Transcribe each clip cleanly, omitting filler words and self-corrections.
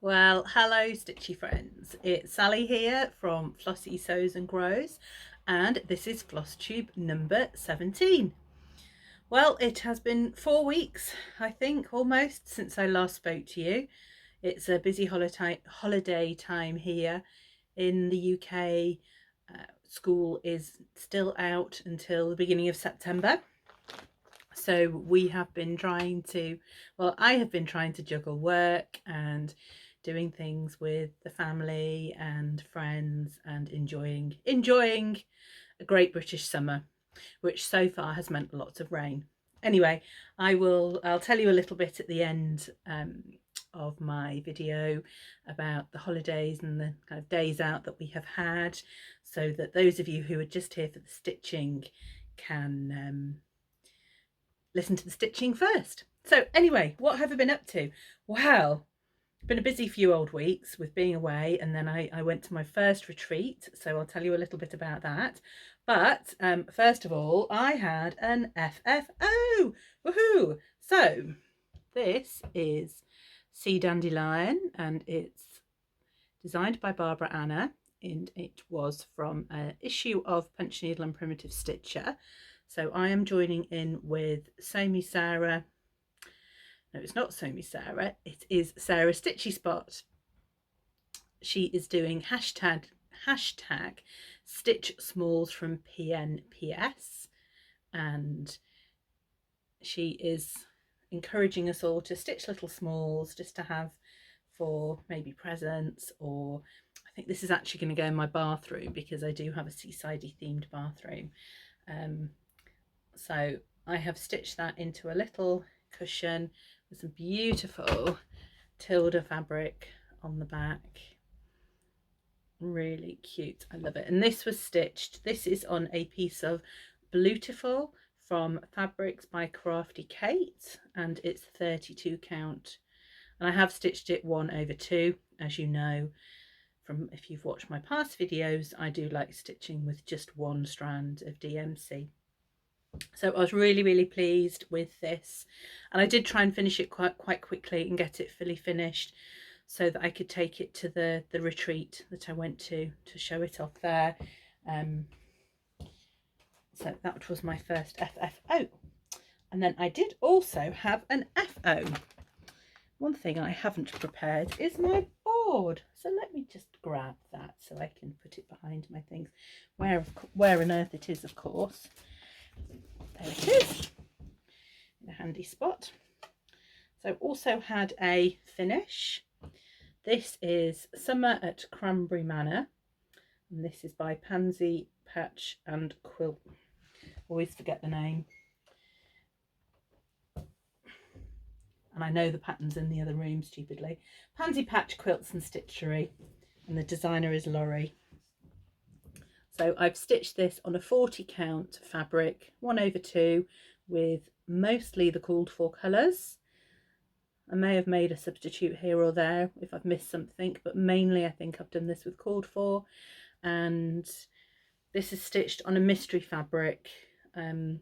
Well, hello stitchy friends, it's Sally here from Flossy Sews and Grows, and this is Flosstube number 17. Well, it has been 4 weeks, I think, almost, since I last spoke to you. It's a busy holiday time here in the UK. School is still out until the beginning of September. So we have been trying to, well, I have been trying to juggle work and doing things with the family and friends and enjoying a great British summer, which so far has meant lots of rain. Anyway, I'll tell you a little bit at the end of my video about the holidays and the kind of days out that we have had, so that those of you who are just here for the stitching can listen to the stitching first. So anyway, what have I been up to? Well, it's been a busy few old weeks with being away, and then I went to my first retreat, so I'll tell you a little bit about that. But first of all, I had an FFO. Woohoo! So this is Sea Dandelion, and it's designed by Barbara Anna, and it was from an issue of Punch Needle and Primitive Stitcher. So I am joining in with Sew Me Sarah. No, it's not Sew Me Sarah, it is Sarah Stitchy Spot. She is doing hashtag Stitch Smalls from PNPS, and she is encouraging us all to stitch little smalls just to have for maybe presents, or I think this is actually going to go in my bathroom because I do have a seasidey themed bathroom. So I have stitched that into a little cushion with some beautiful Tilda fabric on the back. Really cute, I love it. And this was stitched, this is on a piece of Bluetiful from Fabrics by Crafty Kate, and it's 32 count. And I have stitched it 1/2, as you know from if you've watched my past videos. I do like stitching with just one strand of DMC. So I was really pleased with this, and I did try and finish it quite quickly and get it fully finished so that I could take it to the retreat that I went to show it off there. So that was my first FFO. And then I did also have an FO. One thing I haven't prepared is my board, so let me just grab that so I can put it behind my things, where on earth it is, of course. There it is, in a handy spot. So also had a finish. This is Summer at Cranberry Manor, and this is by Pansy Patch and Quilt. Always forget the name, and I know the patterns in the other room stupidly. Pansy Patch Quilts and Stitchery, and the designer is Laurie. So I've stitched this on a 40 count fabric, 1/2, with mostly the called for colours. I may have made a substitute here or there if I've missed something, but mainly I think I've done this with called for. And this is stitched on a mystery fabric bag.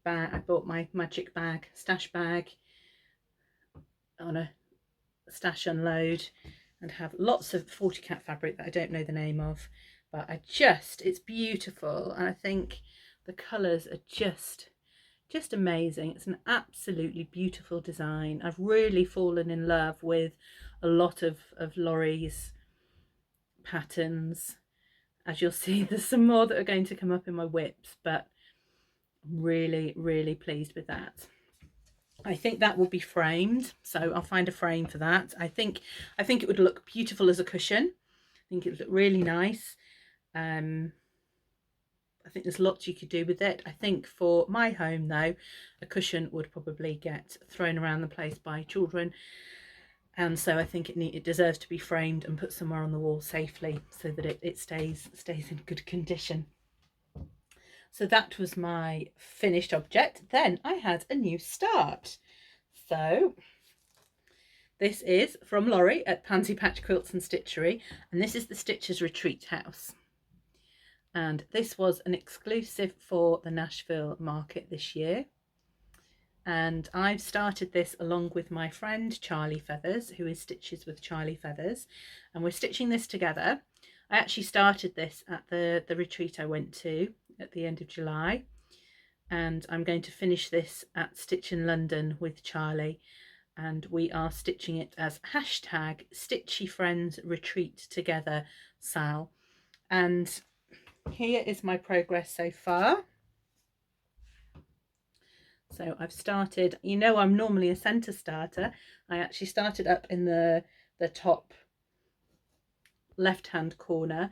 I bought my magic bag, stash bag, on a stash unload, and have lots of 40 count fabric that I don't know the name of, but it's beautiful, and I think the colours are just amazing. It's an absolutely beautiful design. I've really fallen in love with a lot of Laurie's patterns. As you'll see, there's some more that are going to come up in my whips, but I'm really pleased with that. I think that will be framed, so I'll find a frame for that. I think it would look beautiful as a cushion. I think it would look really nice. I think there's lots you could do with it. I think for my home though, a cushion would probably get thrown around the place by children, and so I think it deserves to be framed and put somewhere on the wall safely so that it stays in good condition. So that was my finished object. Then I had a new start. So this is from Laurie at Pansy Patch Quilts and Stitchery, and this is the Stitchers Retreat House. And this was an exclusive for the Nashville market this year. and I've started this along with my friend Charlie Feathers, who is Stitches with Charlie Feathers, and we're stitching this together. I actually started this at the retreat I went to at the end of July, and I'm going to finish this at Stitch in London with Charlie, and we are stitching it as hashtag Stitchy Friends Retreat Together Sal. And here is my progress so far. So I've started, you know, I'm normally a center starter. I actually started up in the top left hand corner.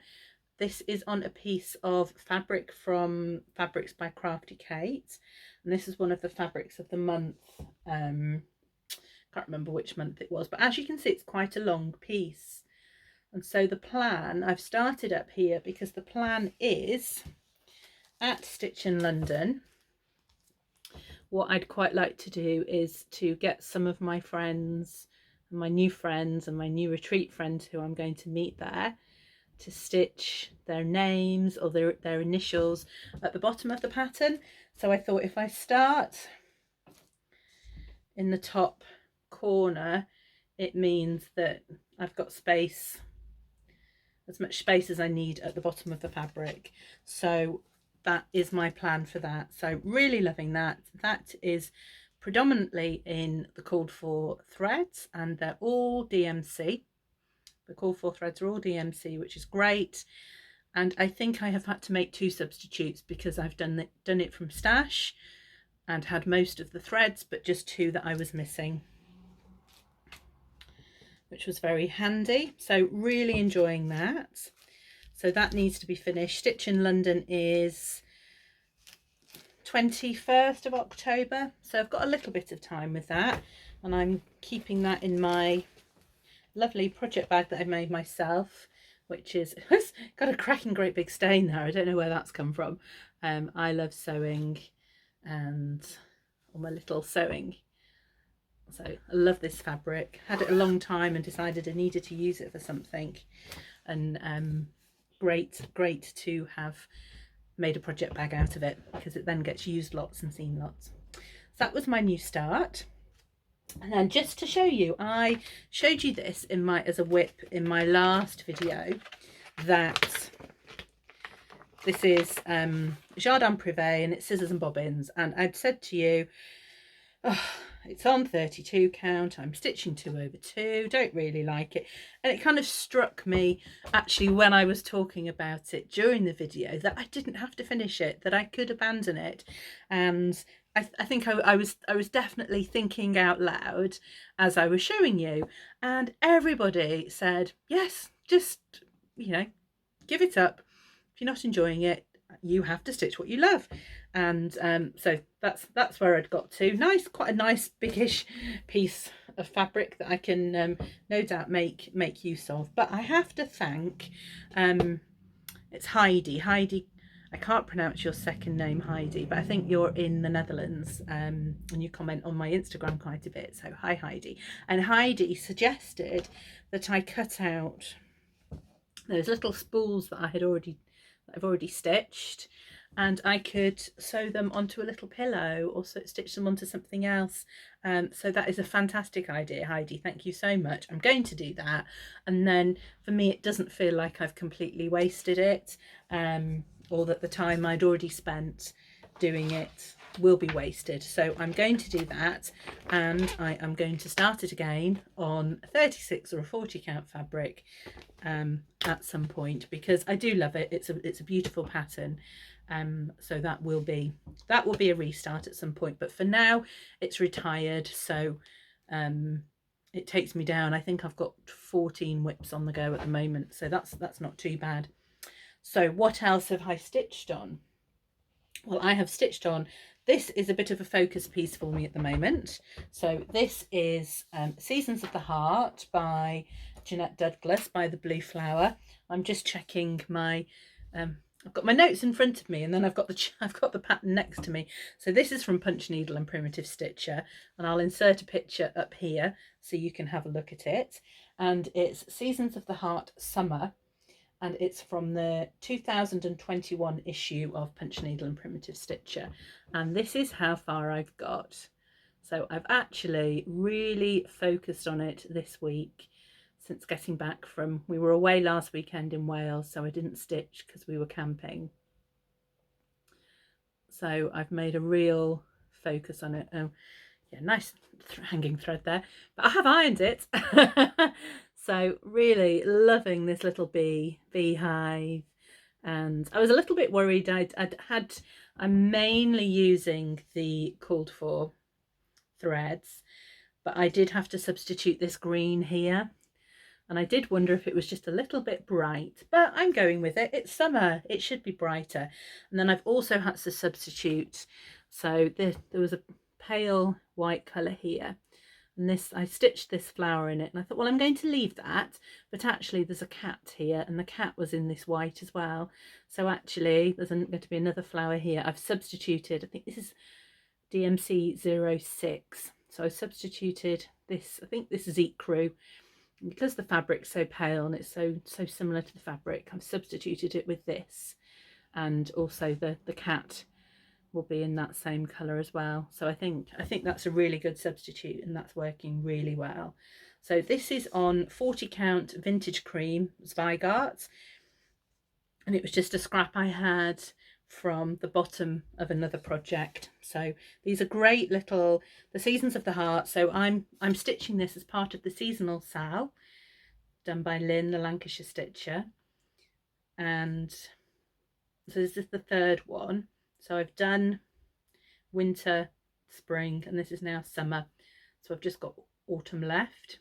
This is on a piece of fabric from Fabrics by Crafty Kate, and this is one of the fabrics of the month. Can't remember which month it was, but as you can see, it's quite a long piece. And so the plan, I've started up here because the plan is at Stitch in London. What I'd quite like to do is to get some of my friends, my new friends and my new retreat friends who I'm going to meet there, to stitch their names or their initials at the bottom of the pattern. So I thought if I start in the top corner, it means that I've got space, as much space as I need at the bottom of the fabric. So that is my plan for that. So really loving that. That is predominantly in the called for threads, and they're all DMC. The called for threads are all DMC, which is great. And I think I have had to make 2 substitutes because I've done it from stash and had most of the threads, but just 2 that I was missing, which was very handy. So really enjoying that. So that needs to be finished. Stitch in London is 21st of October. So I've got a little bit of time with that, and I'm keeping that in my lovely project bag that I made myself, which is it's got a cracking great big stain there. I don't know where that's come from. I love sewing and all my little sewing. So I love this fabric. Had it a long time and decided I needed to use it for something. And great to have made a project bag out of it, because it then gets used lots and seen lots. So that was my new start. And then just to show you, I showed you this in my as a whip in my last video, that this is Jardan Prive and it's scissors and bobbins, and I'd said to you, oh, it's on 32 count, I'm stitching 2/2, don't really like it. And it kind of struck me actually when I was talking about it during the video that I didn't have to finish it, that I could abandon it. And I think I was definitely thinking out loud as I was showing you, and everybody said, yes, just, you know, give it up. If you're not enjoying it, you have to stitch what you love. And so that's where I'd got to. Quite a nice biggish piece of fabric that I can no doubt make use of. But I have to thank it's Heidi. I can't pronounce your second name, Heidi, but I think you're in the Netherlands, and you comment on my Instagram quite a bit. So hi, Heidi. And Heidi suggested that I cut out those little spools that I've already stitched, and I could sew them onto a little pillow or stitch them onto something else. So that is a fantastic idea, Heidi. Thank you so much. I'm going to do that, and then for me it doesn't feel like I've completely wasted it, or that the time I'd already spent doing it will be wasted. So I'm going to do that, and I am going to start it again on a 36 or a 40 count fabric at some point, because I do love it. It's a beautiful pattern. So that will be a restart at some point, but for now it's retired. So it takes me down, I think I've got 14 whips on the go at the moment, so that's not too bad. So what else have I stitched on? Well, I have stitched on, this is a bit of a focus piece for me at the moment. So this is Seasons of the Heart by Jeanette Douglas, by the Blue Flower. I'm just checking my I've got my notes in front of me, and then I've got the pattern next to me. So this is from Punch Needle and Primitive Stitcher, and I'll insert a picture up here so you can have a look at it. And it's Seasons of the Heart Summer, and it's from the 2021 issue of Punch Needle and Primitive Stitcher. And this is how far I've got. So I've actually really focused on it this week since getting back from, we were away last weekend in Wales, so I didn't stitch because we were camping. So I've made a real focus on it. Oh yeah, nice hanging thread there, but I have ironed it. So really loving this little beehive. And I was a little bit worried. I'm mainly using the called for threads, but I did have to substitute this green here, and I did wonder if it was just a little bit bright, but I'm going with it. It's summer, it should be brighter. And then I've also had to substitute, so there was a pale white colour here, and this, I stitched this flower in it, and I thought, well, I'm going to leave that, but actually there's a cat here, and the cat was in this white as well. So actually there's going to be another flower here. I've substituted, I think this is DMC 06. So I substituted this, I think this is ecru. Because the fabric's so pale and it's so similar to the fabric, I've substituted it with this, and also the cat will be in that same colour as well. So I think that's a really good substitute, and that's working really well. So this is on 40 count vintage cream Zweigart, and it was just a scrap I had from the bottom of another project. So these are great little, the Seasons of the Heart. So I'm stitching this as part of the seasonal sow done by Lynn, the Lancashire stitcher, and so this is the third one. So I've done winter, spring, and this is now summer, so I've just got autumn left,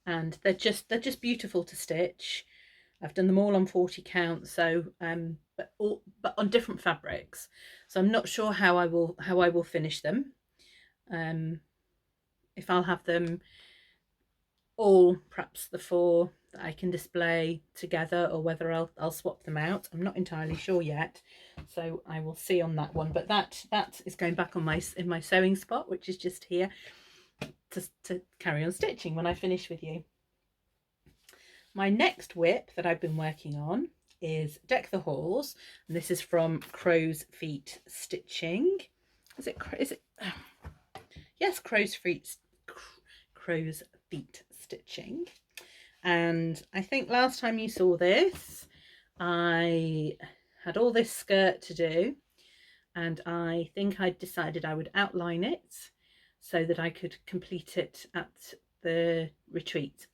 and they're just beautiful to stitch. I've done them all on 40 count, so but on different fabrics. So I'm not sure how I will finish them. If I'll have them all, perhaps the 4 that I can display together, or whether I'll swap them out. I'm not entirely sure yet, so I will see on that one. But that is going back on in my sewing spot, which is just here to carry on stitching when I finish with you. My next WIP that I've been working on is Deck the Halls, and this is from Crow's Feet Stitching. Is it yes, Crow's Feet Stitching. And I think last time you saw this, I had all this skirt to do, and I think I decided I would outline it so that I could complete it at the retreat,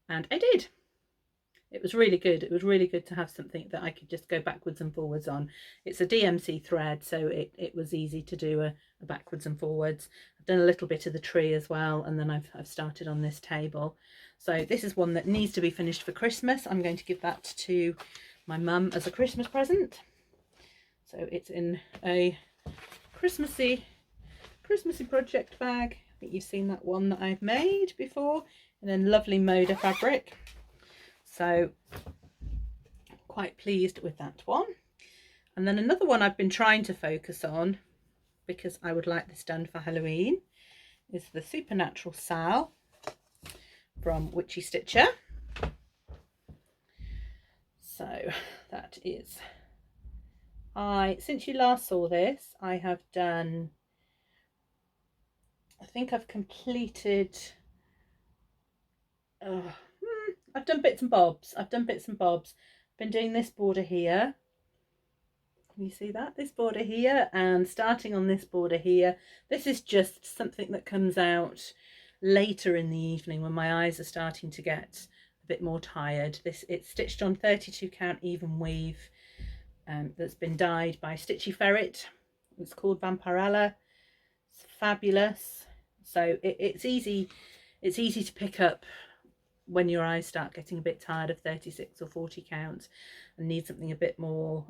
and I did. It was really good. It was really good to have something that I could just go backwards and forwards on. It's a DMC thread, so it was easy to do a backwards and forwards. I've done a little bit of the tree as well, and then I've started on this table. So this is one that needs to be finished for Christmas. I'm going to give that to my mum as a Christmas present. So it's in a Christmassy project bag. I think you've seen that one that I've made before, and then lovely Moda fabric. So quite pleased with that one. And then another one I've been trying to focus on, because I would like this done for Halloween, is the Supernatural Sow from Witchy Stitcher. So that is, since you last saw this, I have done, I think I've completed, I've done bits and bobs. I've been doing this border here. Can you see that? This border here, and starting on this border here. This is just something that comes out later in the evening when my eyes are starting to get a bit more tired. It's stitched on 32 count even weave, that's been dyed by Stitchy Ferret. It's called Vampirella. It's fabulous. So it's easy to pick up when your eyes start getting a bit tired of 36 or 40 count and need something a bit more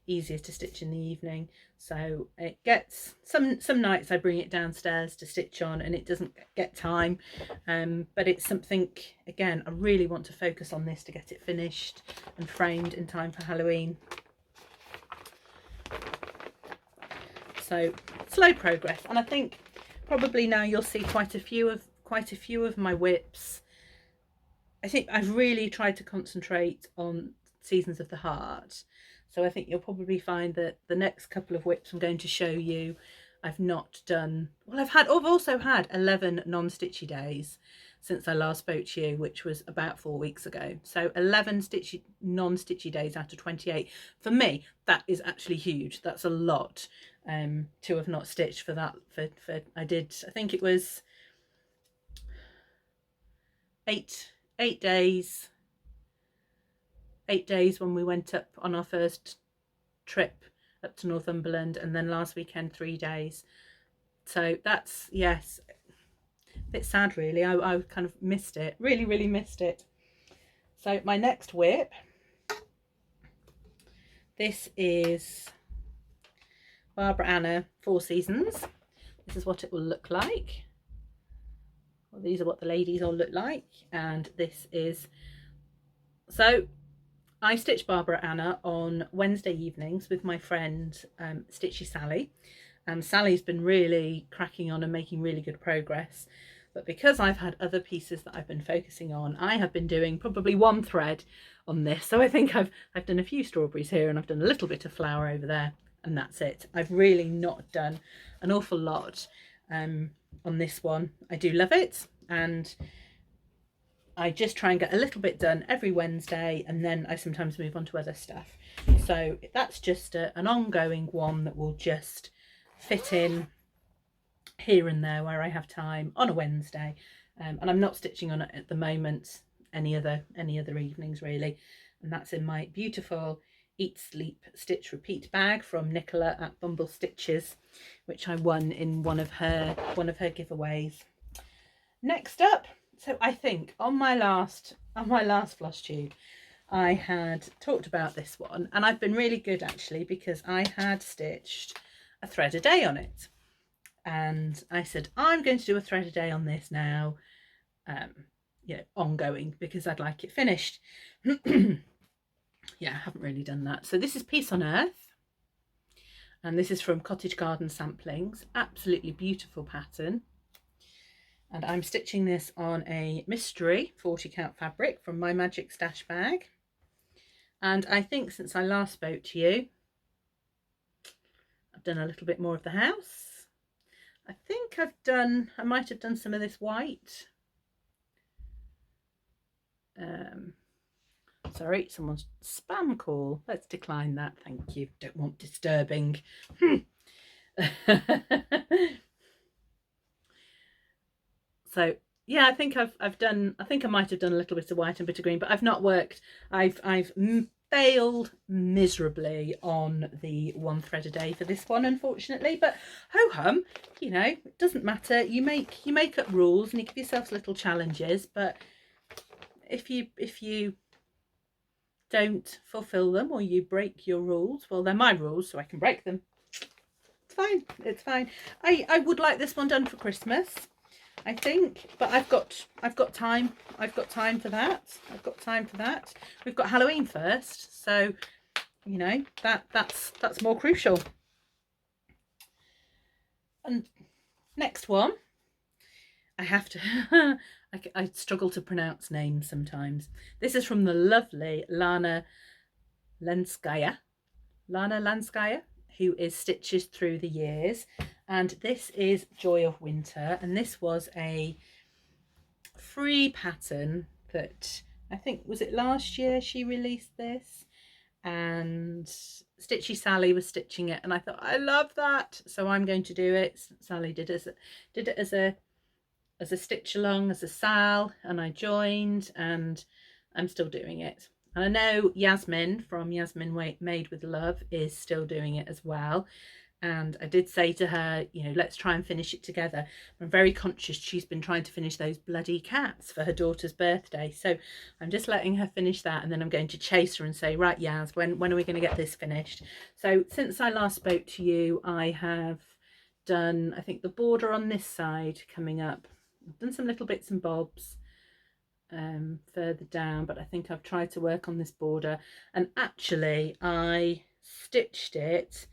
easier to stitch in the evening. So it gets some nights I bring it downstairs to stitch on and it doesn't get time, but it's something, again, I really want to focus on this to get it finished and framed in time for Halloween. So slow progress, and I think probably now you'll see quite a few of my WIPs. I think I've really tried to concentrate on Seasons of the Heart. So I think you'll probably find that the next couple of whips I'm going to show you, I've not done, well, I've also had 11 non-stitchy days since I last spoke to you, which was about 4 weeks ago. So 11 non-stitchy days out of 28. For me, that is actually huge. That's a lot to have not stitched for that. I think it was eight days. 8 days when we went up on our first trip up to Northumberland, and then last weekend 3 days. So that's, yes, a bit sad really. I kind of missed it, really missed it. So my next whip, this is Barbara Anna 4 Seasons. This is what it will look like. Well, these are what the ladies all look like, and this is, so I stitch Barbara Anna on Wednesday evenings with my friend Stitchy Sally, and Sally's been really cracking on and making really good progress. But because I've had other pieces that I've been focusing on, I have been doing probably 1 thread on this. So I think I've done a few strawberries here, and I've done a little bit of flower over there, and that's it. I've really not done an awful lot on this one. I do love it, and I just try and get a little bit done every Wednesday, and then I sometimes move on to other stuff. So that's just an ongoing one that will just fit in here and there where I have time on a Wednesday, and I'm not stitching on it at the moment any other evenings really. And that's in my beautiful Eat, Sleep, Stitch, Repeat bag from Nicola at Bumble Stitches, which I won in one of her giveaways. Next up, so I think on my last Flosstube, I had talked about this one, and I've been really good actually, because I had stitched a thread a day on it, and I said I'm going to do a thread a day on this now, ongoing, because I'd like it finished. Yeah, I haven't really done that. So this is Peace on Earth, and this is from Cottage Garden Samplings. Absolutely beautiful pattern. And I'm stitching this on a mystery 40 count fabric from my Magic Stash bag. And I think since I last spoke to you, I've done a little bit more of the house. I think I might have done some of this white. Sorry, someone's spam call. Let's decline that. Thank you. Don't want disturbing. So yeah, I think I've done, I think I might have done a little bit of white and a bit of green, but I've not worked. I've failed miserably on the 1 thread a day for this one, unfortunately, but ho hum, it doesn't matter. You make up rules and you give yourselves little challenges, but if you don't fulfill them, or you break your rules, well, they're my rules, so I can break them. It's fine. It's fine. I would like this one done for Christmas, I think, but I've got time. I've got time for that. We've got Halloween first, so that's more crucial. And next one, I have to I struggle to pronounce names sometimes. This is from the lovely Lana Lanskaya, who is Stitches Through the Years, and this is Joy of Winter, and this was a free pattern that I think, was it last year she released this, and Stitchy Sally was stitching it, and I thought, I love that, so I'm going to do it. Sally did it as a stitch along, as a Sal, and I joined, and I'm still doing it. And I know Yasmin from Yasmin Made with Love is still doing it as well. And I did say to her, let's try and finish it together. I'm very conscious she's been trying to finish those bloody cats for her daughter's birthday. So I'm just letting her finish that, and then I'm going to chase her and say, right, Yas, when are we going to get this finished? So since I last spoke to you, I have done, I think, the border on this side coming up. I've done some little bits and bobs further down, but I think I've tried to work on this border. And actually I stitched it,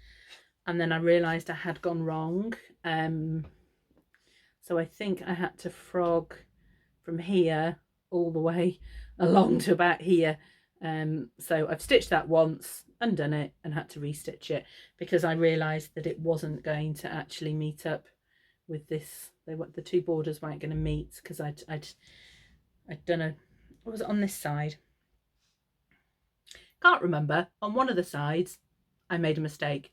and then I realized I had gone wrong, so I think I had to frog from here all the way along to about here. So I've stitched that once, undone it and had to restitch it because I realised that it wasn't going to actually meet up with this. The two borders weren't going to meet because I'd done a, what was it on this side? Can't remember. On one of the sides, I made a mistake.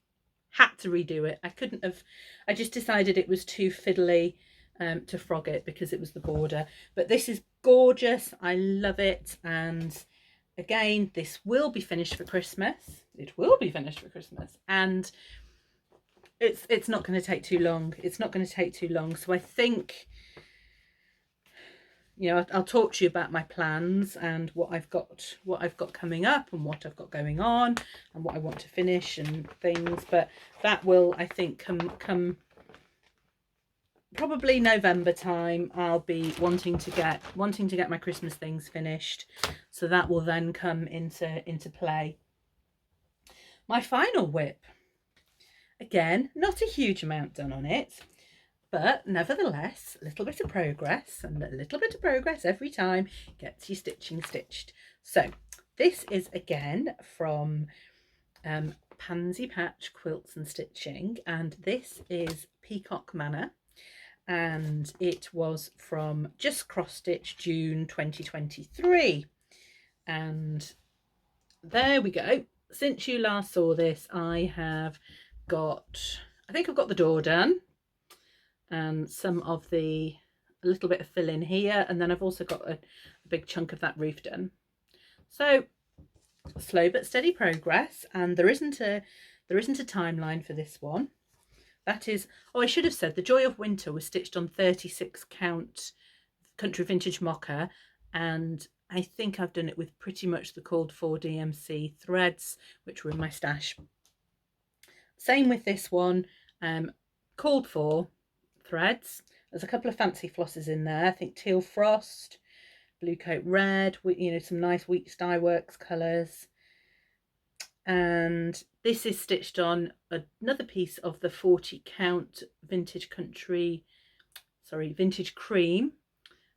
Had to redo it. I couldn't have. I just decided it was too fiddly to frog it because it was the border. But this is gorgeous. I love it. And again, this will be finished for Christmas. It will be finished for Christmas. And it's not going to take too long. It's not going to take too long. So I think, you know, I'll talk to you about my plans and what I've got coming up and what I've got going on and what I want to finish and things. But that will, I think, come probably November time. I'll be wanting to get my Christmas things finished, so that will then come into play. My final WIP, again, not a huge amount done on it, but nevertheless, a little bit of progress, and a little bit of progress every time gets your stitching stitched. So this is again from Pansy Patch Quilts and Stitching, and this is Peacock Manor, and it was from Just Cross Stitch June 2023. And there we go. Since you last saw this, I think I've got the door done and some of a little bit of fill in here, and then I've also got a big chunk of that roof done. So slow but steady progress, and there isn't a timeline for this one. That is, oh, I should have said the Joy of Winter was stitched on 36 count Country Vintage Mocha, and I think I've done it with pretty much the called for DMC threads, which were in my stash. Same with this one, called for threads. There's a couple of fancy flosses in there. I think Teal Frost, Blue Coat Red, you know, some nice Wheat Dye Works colours. And this is stitched on another piece of the 40 count Vintage Cream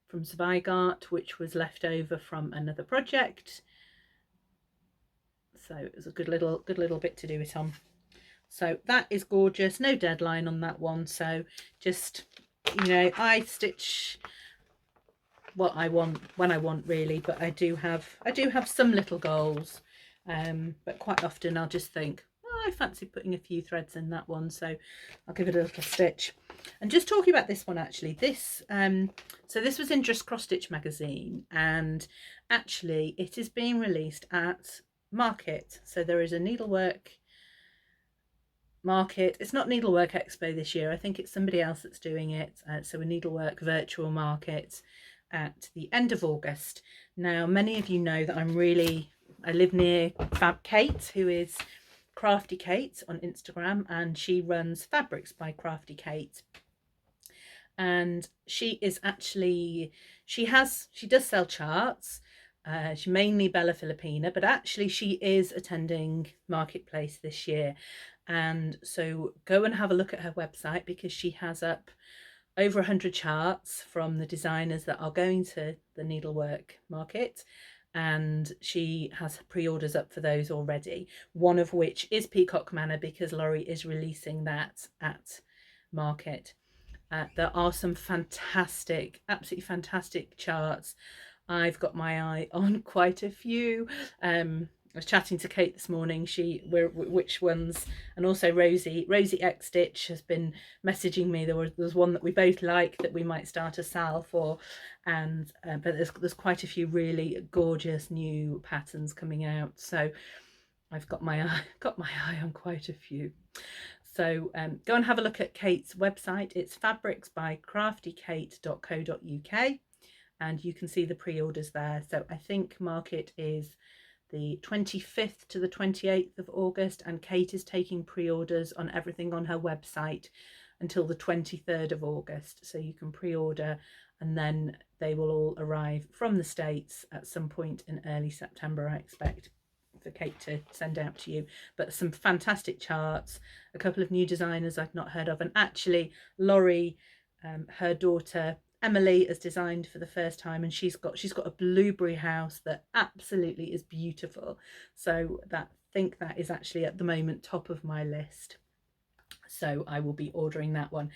from Zweigart, which was left over from another project. So it was a good little bit to do it on. So that is gorgeous. No deadline on that one. So just, you know, I stitch what I want when I want, really, but I do have some little goals. But quite often I'll just think, oh, I fancy putting a few threads in that one, so I'll give it a little stitch. And just talking about this one, actually, this so this was in Just Cross Stitch magazine, and actually it is being released at Market. So there is a needlework market. It's not Needlework Expo this year. I think it's somebody else that's doing it. So a needlework virtual market at the end of August. Now, many of you know that I live near Fab Kate, who is Crafty Kate on Instagram, and she runs Fabrics by Crafty Kate. And she is actually, she does sell charts. She's mainly Bella Filipina, but actually she is attending Marketplace this year. And so go and have a look at her website, because she has up over 100 charts from the designers that are going to the needlework market. And she has pre-orders up for those already, one of which is Peacock Manor, because Laurie is releasing that at Market. There are some fantastic, absolutely fantastic charts. I've got my eye on quite a few. I was chatting to Kate this morning, which ones, and also Rosie X Stitch has been messaging me. There's one that we both like that we might start a sal for, and but there's quite a few really gorgeous new patterns coming out. So I've got my eye on quite a few. So go and have a look at Kate's website. It's fabricsbycraftykate.co.uk, and you can see the pre-orders there. So I think Market is the 25th to the 28th of August, and Kate is taking pre-orders on everything on her website until the 23rd of August. So you can pre-order, and then they will all arrive from the States at some point in early September, I expect, for Kate to send out to you. But some fantastic charts, a couple of new designers I've not heard of, and actually Laurie, her daughter Emily, has designed for the first time, and she's got a blueberry house that absolutely is beautiful. So that think that is actually at the moment top of my list. So I will be ordering that one.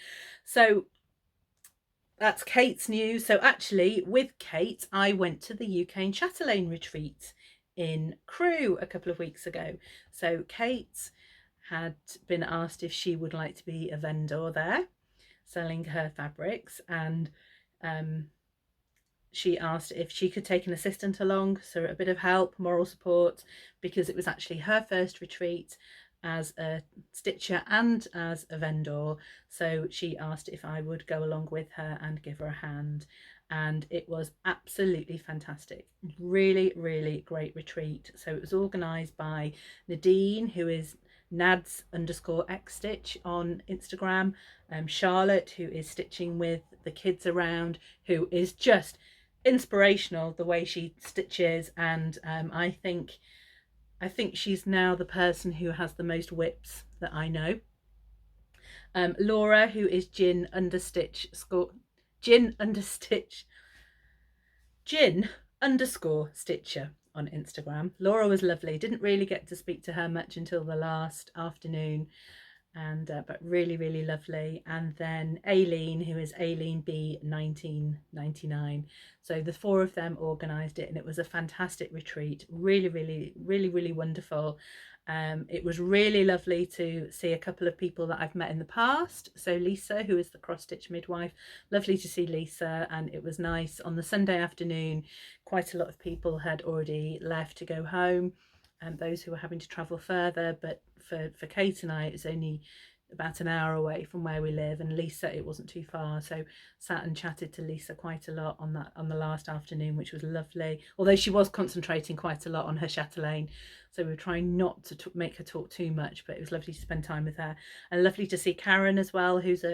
So that's Kate's news. So actually with Kate, I went to the UK and Chatelaine retreat in Crewe a couple of weeks ago. So Kate had been asked if she would like to be a vendor there selling her fabrics, and she asked if she could take an assistant along, so a bit of help, moral support, because it was actually her first retreat as a stitcher and as a vendor. So she asked if I would go along with her and give her a hand, and it was absolutely fantastic. Really, really great retreat. So it was organised by Nadine, who is nads_xstitch on Instagram, Charlotte, who is stitching with the kids around, who is just inspirational the way she stitches, and I think she's now the person who has the most whips that I know. Laura, who is Gin underscore Stitcher on Instagram. Laura was lovely. Didn't really get to speak to her much until the last afternoon, and but really, really lovely. And then Aileen, who is Aileen B 1999. So the four of them organised it, and it was a fantastic retreat. Really, really, really, really wonderful. It was really lovely to see a couple of people that I've met in the past. So Lisa, who is the cross stitch midwife, lovely to see Lisa. And it was nice on the Sunday afternoon. Quite a lot of people had already left to go home, and those who were having to travel further, but for Kate and I, it was only about an hour away from where we live, and Lisa, it wasn't too far, so sat and chatted to Lisa quite a lot on the last afternoon, which was lovely, although she was concentrating quite a lot on her chatelaine, so we were trying not to make her talk too much, but it was lovely to spend time with her, and lovely to see Karen as well, who's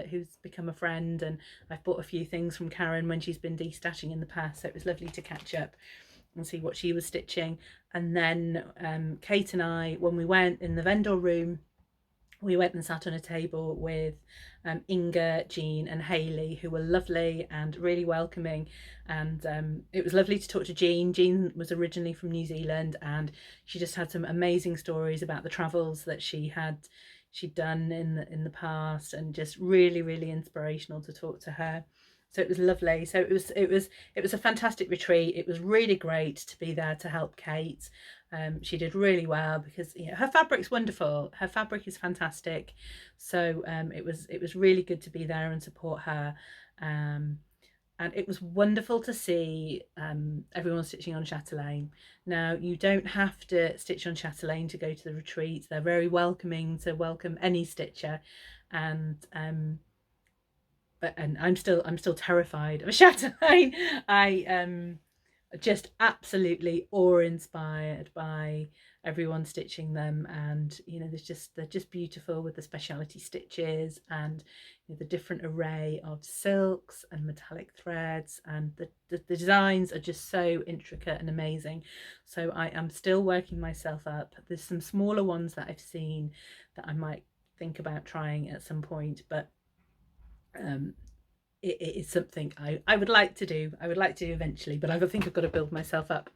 become a friend, and I've bought a few things from Karen when she's been de-stashing in the past, so it was lovely to catch up and see what she was stitching. And then Kate and I, when we went in the vendor room, we went and sat on a table with Inga, Jean and Hayley, who were lovely and really welcoming, and it was lovely to talk to Jean. Jean was originally from New Zealand, and she just had some amazing stories about the travels that she'd done in the past, and just really, really inspirational to talk to her. So it was lovely. So it was a fantastic retreat. It was really great to be there to help Kate. She did really well because her fabric's wonderful. Her fabric is fantastic. So it was really good to be there and support her. And it was wonderful to see everyone stitching on chatelaine. Now, you don't have to stitch on chatelaine to go to the retreat. They're very welcoming to welcome any stitcher, and I'm still terrified of a chatelaine. I am just absolutely awe-inspired by everyone stitching them, and they're just beautiful with the specialty stitches and the different array of silks and metallic threads, and the designs are just so intricate and amazing. So I am still working myself up. There's some smaller ones that I've seen that I might think about trying at some point, but it is something I would like to do. I would like to do eventually, but I think I've got to build myself up.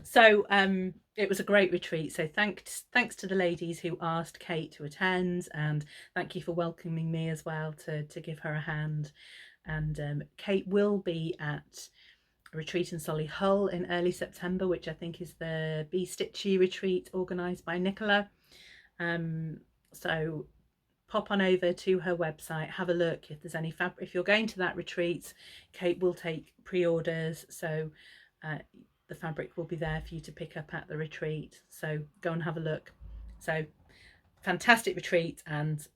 So it was a great retreat. So thanks to the ladies who asked Kate to attend, and thank you for welcoming me as well to give her a hand. And Kate will be at a retreat in Solihull in early September, which I think is the Be Stitchy retreat organised by Nicola. So pop on over to her website, have a look if there's any fabric. If you're going to that retreat, Kate will take pre-orders, so the fabric will be there for you to pick up at the retreat, so go and have a look. So fantastic retreat, and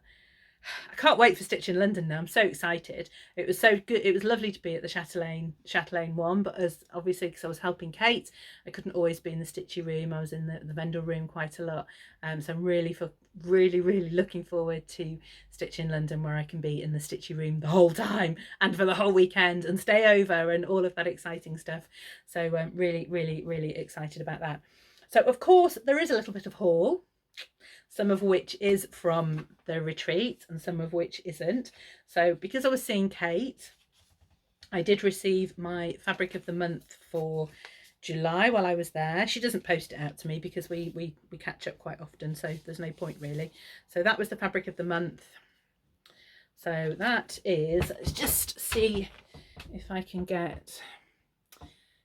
I can't wait for Stitch in London now. I'm so excited. It was so good. It was lovely to be at the chatelaine one, but as obviously because I was helping Kate, I couldn't always be in the stitchy room. I was in the vendor room quite a lot. So I'm really looking forward to Stitch in London, where I can be in the stitchy room the whole time and for the whole weekend and stay over and all of that exciting stuff. So I'm really excited about that. So of course there is a little bit of haul, some of which is from the retreat and some of which isn't. So because I was seeing Kate, I did receive my fabric of the month for July while I was there. She doesn't post it out to me because we catch up quite often, so there's no point really. So that was the fabric of the month. So that is, let's just see if I can get,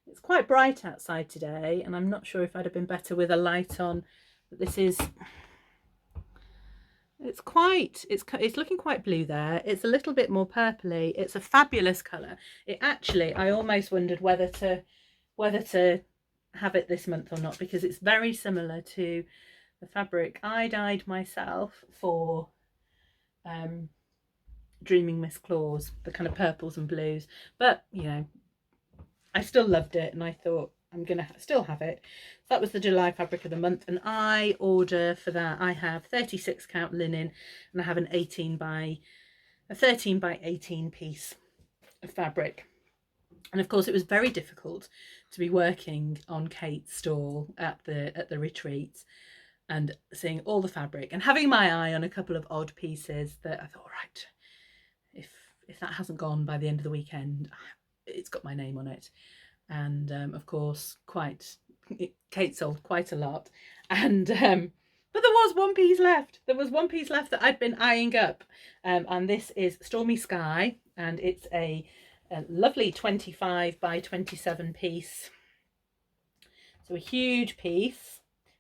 it's quite bright outside today and I'm not sure if I'd have been better with a light on, but this is, it's looking quite blue there. It's a little bit more purpley. It's a fabulous colour. It actually, I almost wondered whether to have it this month or not, because it's very similar to the fabric I dyed myself for Dreaming Miss Claus, the kind of purples and blues, but you know, I still loved it and I thought I'm gonna still have it. So that was the July fabric of the month, and I order for that, I have 36 count linen and I have an 13 by 18 piece of fabric. And of course it was very difficult to be working on Kate's stall at the retreat and seeing all the fabric and having my eye on a couple of odd pieces that I thought, right, if that hasn't gone by the end of the weekend, it's got my name on it. And of course Kate sold quite a lot, and but there was one piece left. There was one piece left that I'd been eyeing up, and this is Stormy Sky, and it's a lovely 25 by 27 piece, so a huge piece,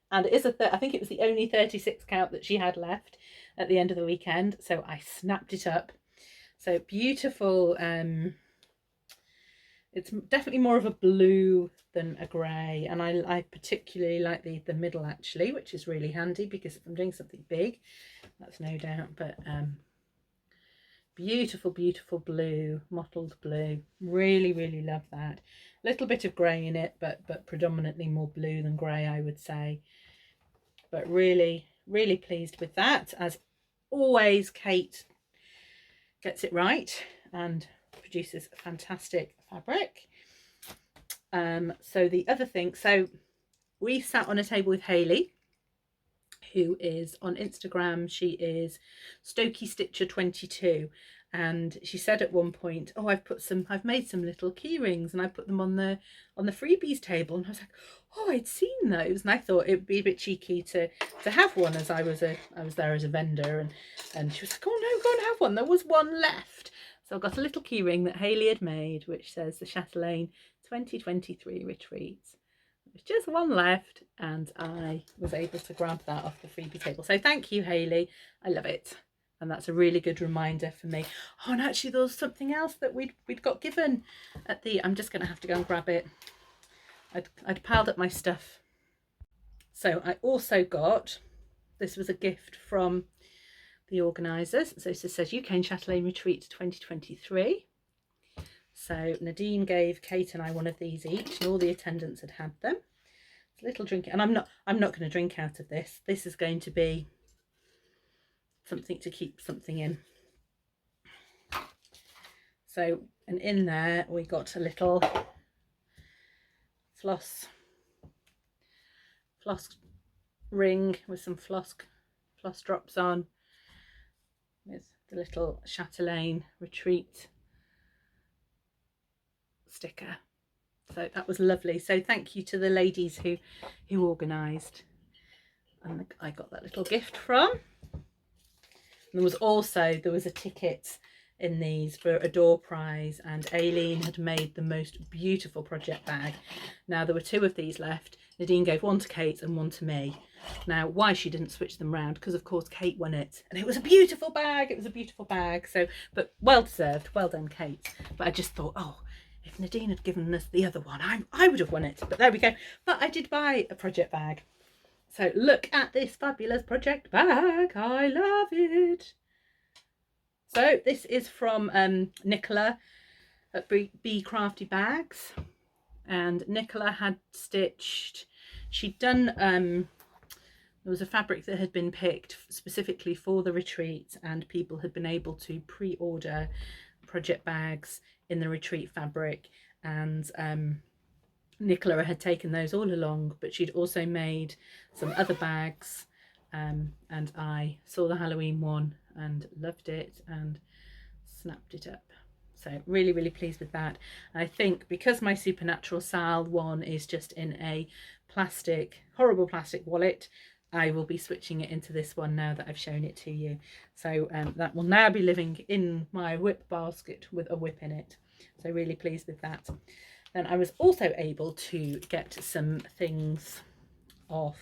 and it is I think it was the only 36 count that she had left at the end of the weekend, so I snapped it up. So beautiful. It's definitely more of a blue than a grey, and I particularly like the middle actually, which is really handy because if I'm doing something big, that's no doubt. But beautiful, beautiful blue, mottled blue. Really love that. Little bit of grey in it, but predominantly more blue than grey, I would say. But really pleased with that. As always, Kate gets it right and produces fantastic fabric. So the other thing, so we sat on a table with Hayley, who is on Instagram. She is Stokey Stitcher 22, and she said at one point, oh, I've made some little key rings and I put them on the freebies table, and I was like, oh, I'd seen those, and I thought it would be a bit cheeky to have one, as I was there as a vendor, and she was like, oh no, go and have one, there was one left. So I got a little key ring that Hayley had made, which says the Chatelaine 2023 retreat. There's just one left, and I was able to grab that off the freebie table. So thank you, Hayley. I love it. And that's a really good reminder for me. Oh, and actually there was something else that we'd got given at the, I'm just going to have to go and grab it. I'd piled up my stuff. So I also got, this was a gift from the organisers. So it says UK and Chatelaine Retreat 2023. So Nadine gave Kate and I one of these each, and all the attendants had them. It's a little drink, and I'm not going to drink out of this. This is going to be something to keep something in. So, and in there we got a little floss ring with some floss drops on, with the little Chatelaine Retreat sticker. So that was lovely. So thank you to the ladies who organised, and I got that little gift from. And there was a ticket in these for a door prize, and Aileen had made the most beautiful project bag. Now there were 2 of these left. Nadine gave one to Kate and one to me. Now why she didn't switch them round, because of course Kate won it, and it was a beautiful bag. It was a beautiful bag. So, but well deserved. Well done, Kate. But I just thought, oh, if Nadine had given us the other one, I would have won it. But there we go. But I did buy a project bag. So look at this fabulous project bag. I love it. So this is from Nicola at Be Crafty Bags. And Nicola had stitched, she'd done, there was a fabric that had been picked specifically for the retreat, and people had been able to pre-order project bags in the retreat fabric, and Nicola had taken those all along, but she'd also made some other bags, and I saw the Halloween one and loved it and snapped it up. So really pleased with that. And I think because my Supernatural Sal one is just in a horrible plastic wallet, I will be switching it into this one now that I've shown it to you. So that will now be living in my whip basket with a whip in it. So really pleased with that. Then I was also able to get some things off,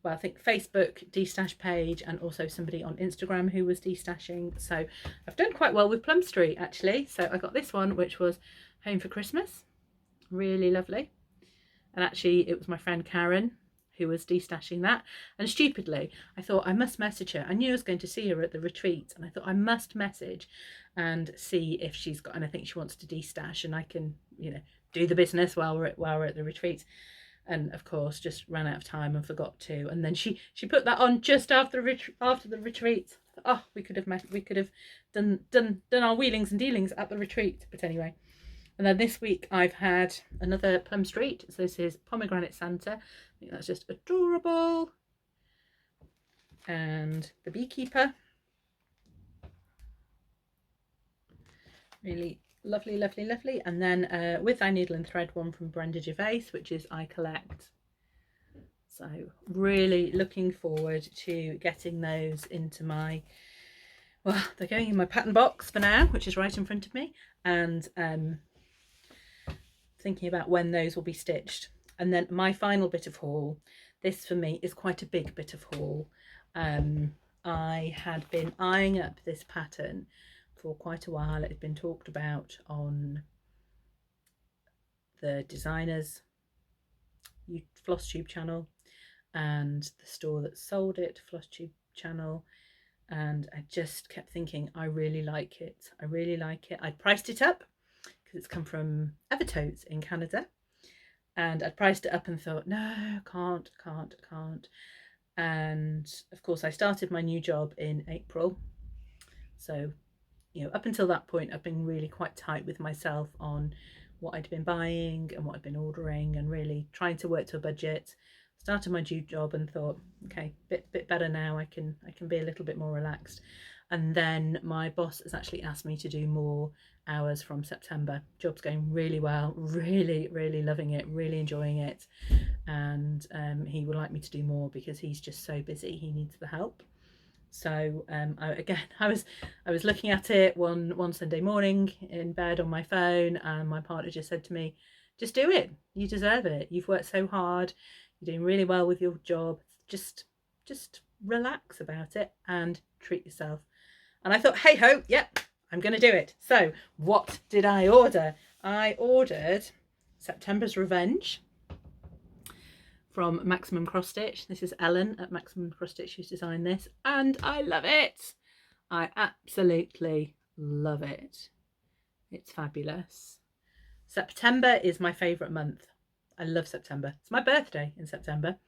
well, I think Facebook destash page, and also somebody on Instagram who was destashing. So I've done quite well with Plum Street actually. So I got this one, which was Home for Christmas. Really lovely. And actually it was my friend Karen who was destashing that, and stupidly I thought I must message her. I knew I was going to see her at the retreat, and I thought I must message and see if she's got anything she wants to destash, and I can, you know, do the business while we're at the retreat. And of course just ran out of time and forgot to, and then she put that on just after the retreat. Oh, we could have done our wheelings and dealings at the retreat. But anyway, and then this week I've had another Plum Street. So this is Pomegranate Santa. I think that's just adorable. And the Beekeeper. Really lovely. And then With Thy Needle and Thread one from Brenda Gervais, which is I Collect. So really looking forward to getting those into my, well, they're going in my pattern box for now, which is right in front of me, and thinking about when those will be stitched. And then my final bit of haul, this for me is quite a big bit of haul. I had been eyeing up this pattern for quite a while. It had been talked about on the designers Flosstube channel and the store that sold it, Flosstube channel, and I just kept thinking I really like it. I'd priced it up because it's come from Evertotes in Canada, and I'd priced it up and thought, no, can't. And of course I started my new job in April, so you know, up until that point I've been really quite tight with myself on what I'd been buying and what I'd been ordering, and really trying to work to a budget. Started my new job and thought, okay, bit better now. I can be a little bit more relaxed. And then my boss has actually asked me to do more hours from September. Job's going really well, really loving it, really enjoying it, and he would like me to do more because he's just so busy. He needs the help. So I was looking at it one Sunday morning in bed on my phone, and my partner just said to me, just do it, you deserve it, you've worked so hard, you're doing really well with your job, just relax about it and treat yourself. And I thought, hey ho, yep, I'm gonna do it. So what did I order? I ordered September's Revenge from Maximum Cross Stitch. This is Ellen at Maximum Cross Stitch who's designed this, and I love it. I absolutely love it. It's fabulous. September is my favourite month. I love September. It's my birthday in September,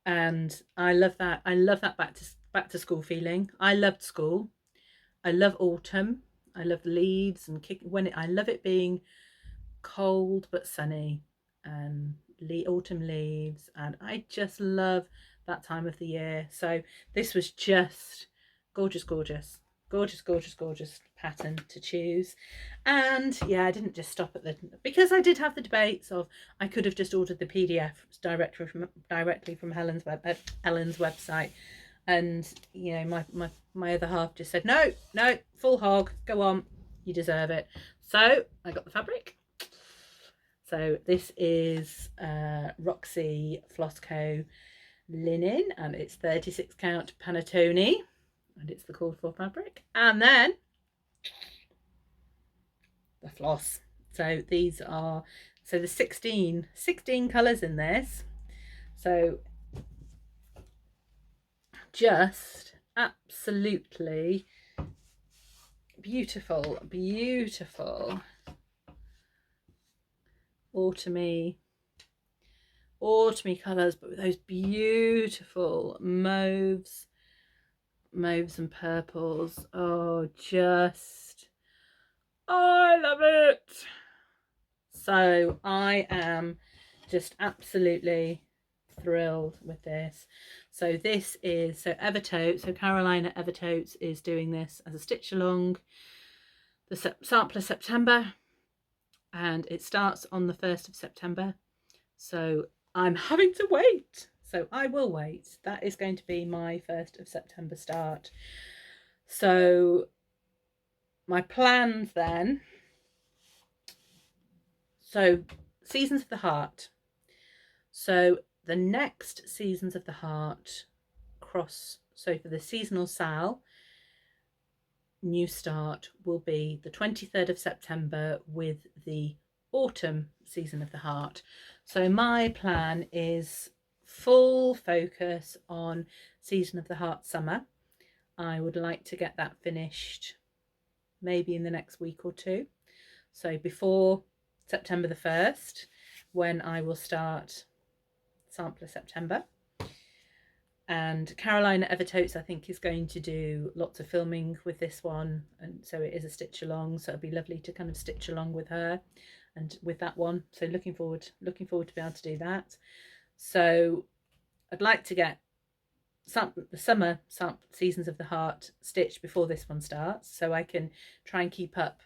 and I love that. I love that back to school feeling. I loved school. I love autumn. I love the leaves and I love it being cold but sunny, and autumn leaves, and I just love that time of the year. So this was just gorgeous pattern to choose. And yeah, I didn't just stop at because I did have the debates of I could have just ordered the PDF directly from Ellen's website, and you know, my other half just said no, full hog, go on, you deserve it. So I got the fabric. So this is Roxy Flossco linen, and it's 36 count panettone, and it's the called for fabric. And then the floss. So these are, so the 16 colours in this. So just absolutely beautiful autumny colours, but with those beautiful mauves and purples. Oh, I love it. So I am just absolutely thrilled with this. So this is, so Evertotes, so Carolina Evertotes is doing this as a stitch along. the sampler September, and it starts on the 1st of September. So I'm having to wait. So I will wait. That is going to be my 1st of September start. So my plans then. So Seasons of the Heart. So the next Seasons of the Heart cross. So for the seasonal sal, new start will be the 23rd of September with the autumn season of the heart. So my plan is full focus on season of the heart summer. I would like to get that finished maybe in the next week or two. So before September the 1st, when I will start Sampler September. And Carolina Evertotes, I think, is going to do lots of filming with this one, and so it is a stitch along, so it'd be lovely to kind of stitch along with her and with that one. So looking forward to be able to do that. So I'd like to get the summer Seasons of the Heart stitched before this one starts, so I can try and keep up.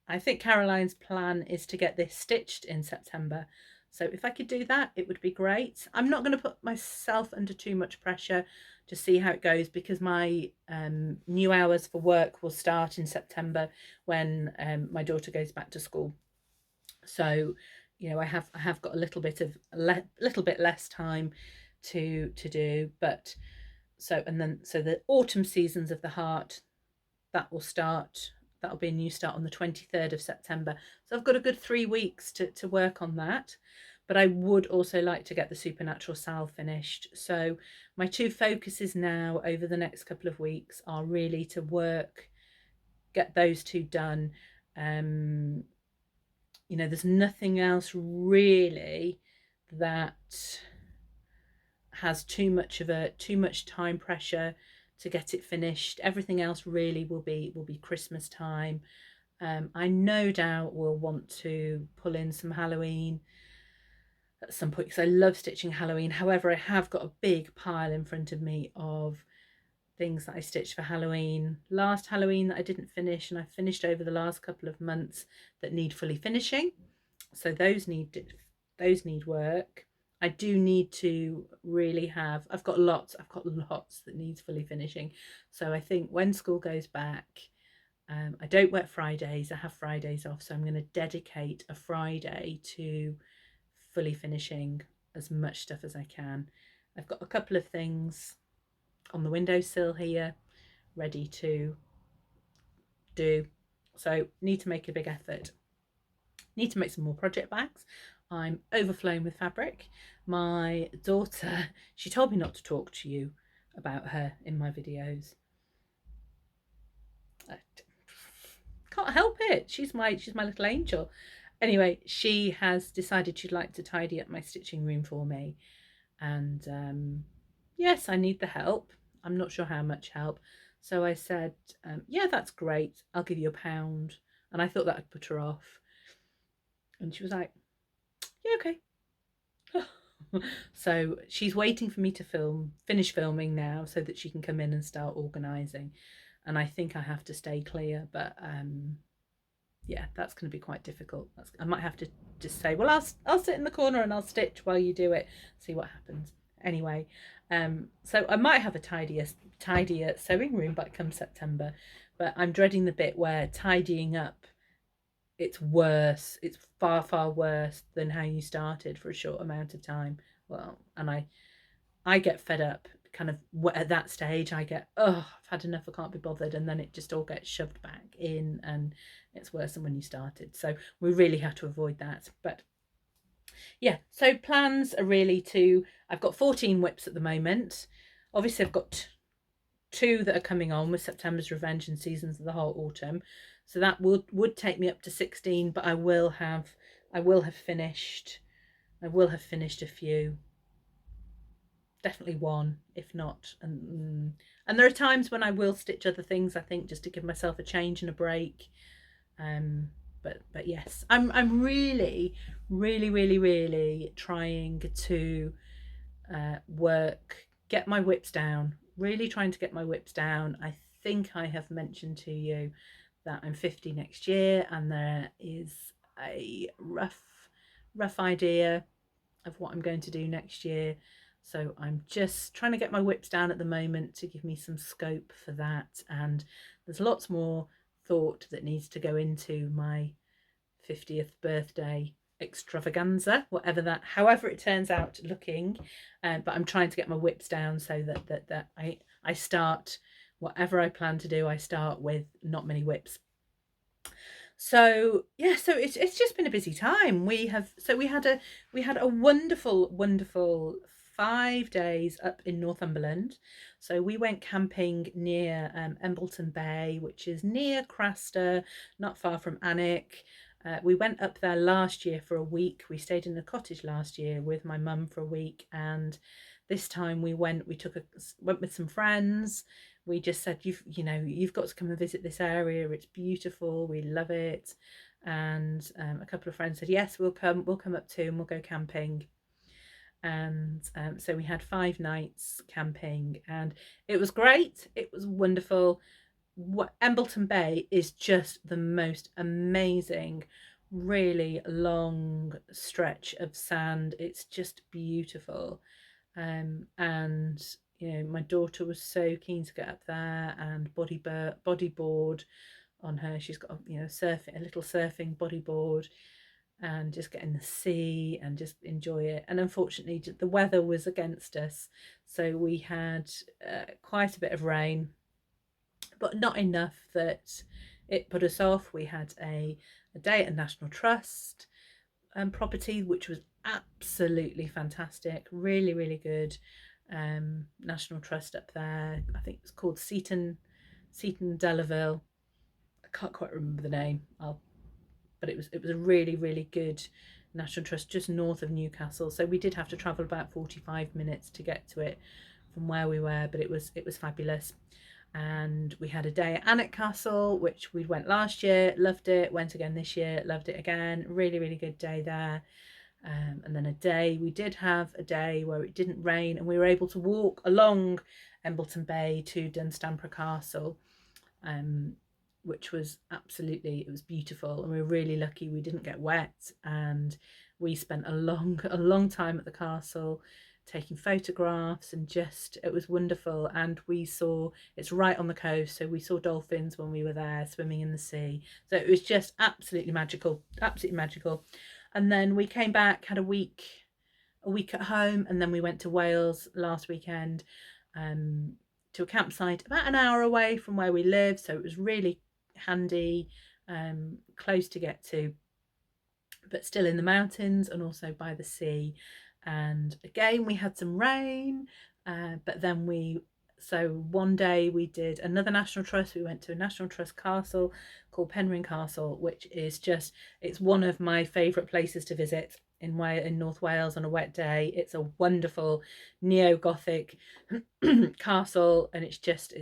I think Caroline's plan is to get this stitched in September. So if I could do that, it would be great. I'm not going to put myself under too much pressure to see how it goes, because my new hours for work will start in September when my daughter goes back to school. So, you know, I have got a little bit less time to do, but so the autumn Seasons of the Heart, that will start. That'll be a new start on the 23rd of September. So I've got a good 3 weeks to work on that. But I would also like to get the Supernatural Sal finished. So my two focuses now over the next couple of weeks are really to get those two done. You know, there's nothing else really that has too much time pressure to get it finished. Everything else really will be Christmas time. I no doubt will want to pull in some Halloween at some point, because I love stitching Halloween. However, I have got a big pile in front of me of things that I stitched for Halloween last Halloween that I didn't finish, and I finished over the last couple of months that need fully finishing. So those need work. I do need to really have, I've got lots that needs fully finishing. So I think when school goes back, I don't work Fridays, I have Fridays off, so I'm going to dedicate a Friday to fully finishing as much stuff as I can. I've got a couple of things on the windowsill here ready to do, so need to make a big effort. Need to make some more project bags. I'm overflowing with fabric. My daughter, she told me not to talk to you about her in my videos. I can't help it. She's my little angel. Anyway, she has decided she'd like to tidy up my stitching room for me. And yes, I need the help. I'm not sure how much help. So I said, yeah, that's great. I'll give you £1. And I thought that would put her off. And she was like, yeah, okay. So she's waiting for me to finish filming now, so that she can come in and start organising. And I think I have to stay clear, but yeah, that's going to be quite difficult. I might have to just say, well, I'll sit in the corner and I'll stitch while you do it, see what happens. Anyway, so I might have a tidier sewing room by come September, but I'm dreading the bit where tidying up, it's worse. It's far worse than how you started for a short amount of time. Well, and I get fed up kind of at that stage. I get, oh, I've had enough, I can't be bothered, and then it just all gets shoved back in, and it's worse than when you started. So we really have to avoid that. But yeah, so plans are really I've got 14 whips at the moment. Obviously I've got 2 that are coming on with September's Revenge and Seasons of the whole autumn, so that would take me up to 16, but I will have finished a few, definitely one, if not. And there are times when I will stitch other things, I think, just to give myself a change and a break. But yes, I'm really trying to get my whips down. Really trying to get my whips down. I think I have mentioned to you that I'm 50 next year, and there is a rough idea of what I'm going to do next year. So I'm just trying to get my whips down at the moment to give me some scope for that. And there's lots more thought that needs to go into my 50th birthday extravaganza, however it turns out looking. But I'm trying to get my whips down so that I start whatever I plan to do. I start with not many whips. So yeah, so it's just been a busy time. We had a wonderful 5 days up in Northumberland. So we went camping near Embleton Bay, which is near Craster, not far from Alnwick. We went up there last year for a week. We stayed in a cottage last year with my mum for a week, and this time we went with some friends. We just said, you've got to come and visit this area. It's beautiful. We love it. And a couple of friends said, yes, we'll come up too, and we'll go camping. And so we had 5 nights camping, and it was great. It was wonderful. Embleton Bay is just the most amazing, really long stretch of sand. It's just beautiful. And my daughter was so keen to get up there and bodyboard on her. She's got a little surfing bodyboard, and just get in the sea and just enjoy it. And unfortunately the weather was against us, so we had quite a bit of rain, but not enough that it put us off. We had a day at National Trust property, which was absolutely fantastic, really good. National Trust up there, I think it's called Seaton Delaville. I can't quite remember the name, but it was a really good National Trust just north of Newcastle. So we did have to travel about 45 minutes to get to it from where we were, but it was fabulous. And we had a day at Alnwick Castle, which we went last year, loved it, went again this year, loved it again. Really good day there. And then we did have a day where it didn't rain, and we were able to walk along Embleton Bay to Dunstanburgh Castle, which was it was beautiful, and we were really lucky we didn't get wet. And we spent a long time at the castle taking photographs, and it was wonderful. And it's right on the coast, so we saw dolphins when we were there swimming in the sea. So it was just absolutely magical. And then we came back, had a week at home, and then we went to Wales last weekend, to a campsite about an hour away from where we live. So it was really handy, close to get to, but still in the mountains and also by the sea. And again, we had some rain, but then one day we did another National Trust. We went to a National Trust castle called Penrhyn Castle, which is it's one of my favourite places to visit in North Wales on a wet day. It's a wonderful neo-Gothic castle, and it's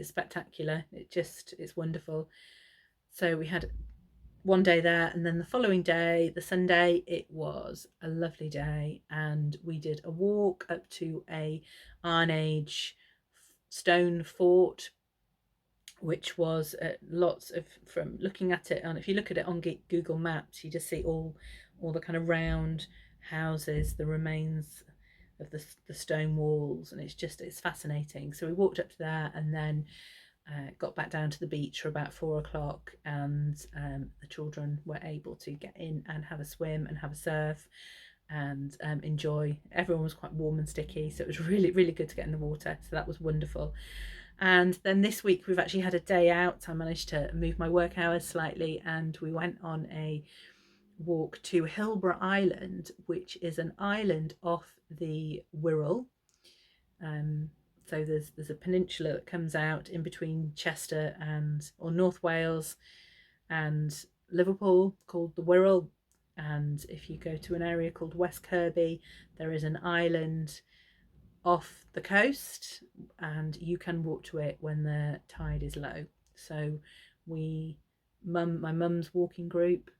spectacular. It's wonderful. So we had one day there, and then the following day, the Sunday, it was a lovely day, and we did a walk up to a Iron Age stone fort, which was from looking at it, and if you look at it on Google Maps, you just see all the kind of round houses, the remains of the stone walls, and it's fascinating. So we walked up to there, and then got back down to the beach for about 4 o'clock, and the children were able to get in and have a swim and have a surf and enjoy. Everyone was quite warm and sticky, so it was really good to get in the water. So that was wonderful. And then this week we've actually had a day out. I managed to move my work hours slightly, and we went on a walk to Hilborough Island, which is an island off the Wirral. So there's a peninsula that comes out in between Chester or North Wales and Liverpool, called the Wirral. And if you go to an area called West Kirby, there is an island off the coast, and you can walk to it when the tide is low. So my mum's walking group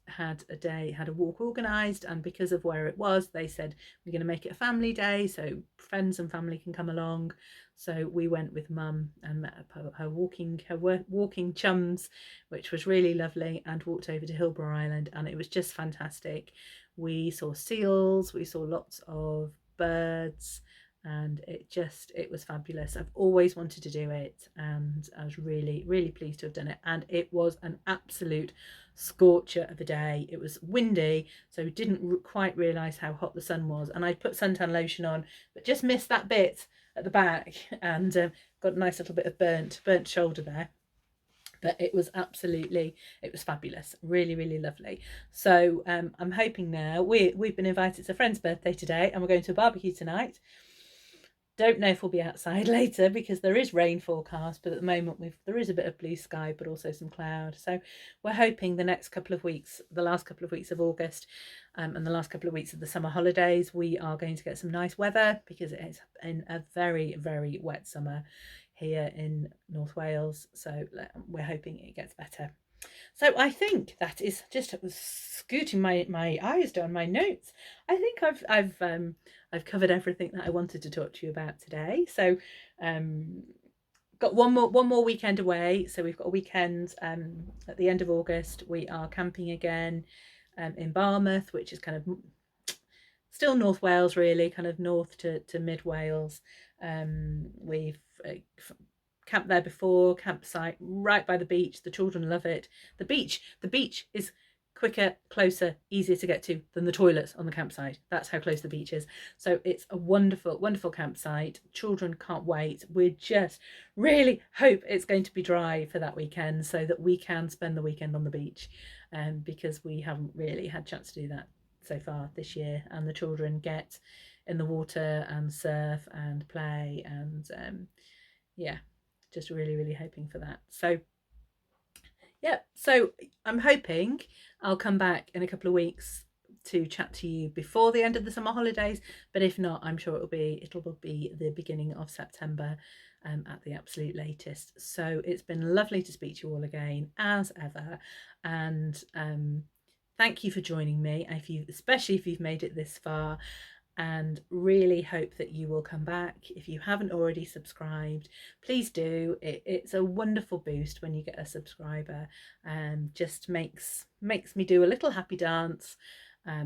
had a walk organised, and because of where it was, they said we're going to make it a family day so friends and family can come along. So we went with Mum and met up her walking chums, which was really lovely, and walked over to Hillborough Island, and it was just fantastic. We saw seals, we saw lots of birds, and it was fabulous. I've always wanted to do it, and I was really pleased to have done it. And it was an absolute scorcher of a day. It was windy, so didn't quite realise how hot the sun was, and I put suntan lotion on but just missed that bit at the back, and got a nice little bit of burnt shoulder there. But it was fabulous, really lovely. So I'm hoping now, we've been invited to a friend's birthday today, and we're going to a barbecue tonight. Don't know if we'll be outside later because there is rain forecast, but at the moment there is a bit of blue sky, but also some cloud. So we're hoping the next couple of weeks, the last couple of weeks of August, and the last couple of weeks of the summer holidays, we are going to get some nice weather, because it is in a very wet summer here in North Wales. So we're hoping it gets better. So I think that is just scooting my eyes down my notes. I think I've covered everything that I wanted to talk to you about today. So got one more weekend away. So we've got a weekend at the end of August. We are camping again in Barmouth, which is kind of still North Wales, really, kind of north to mid Wales. We've camped there before, campsite right by the beach. The children love it. The beach is quicker, closer, easier to get to than the toilets on the campsite. That's how close the beach is. So it's a wonderful campsite. Children can't wait. We just really hope it's going to be dry for that weekend so that we can spend the weekend on the beach, because we haven't really had a chance to do that so far this year, and the children get in the water and surf and play, and yeah, just really hoping for that. So yeah, so I'm hoping I'll come back in a couple of weeks to chat to you before the end of the summer holidays, but if not, I'm sure it'll be the beginning of September at the absolute latest. So it's been lovely to speak to you all again, as ever, and thank you for joining me, especially if you've made it this far, and really hope that you will come back. If you haven't already subscribed, please do. It's a wonderful boost when you get a subscriber, and just makes me do a little happy dance,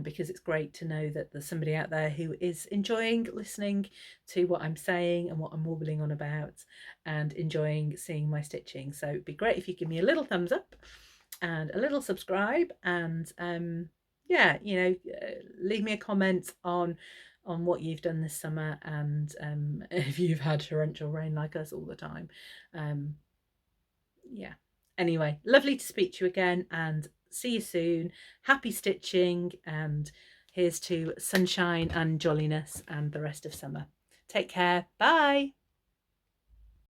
because it's great to know that there's somebody out there who is enjoying listening to what I'm saying and what I'm warbling on about, and enjoying seeing my stitching. So it'd be great if you give me a little thumbs up and a little subscribe, and yeah, leave me a comment on what you've done this summer, and if you've had torrential rain like us all the time. Yeah, anyway, lovely to speak to you again, and see you soon. Happy stitching, and here's to sunshine and jolliness and the rest of summer. Take care. Bye.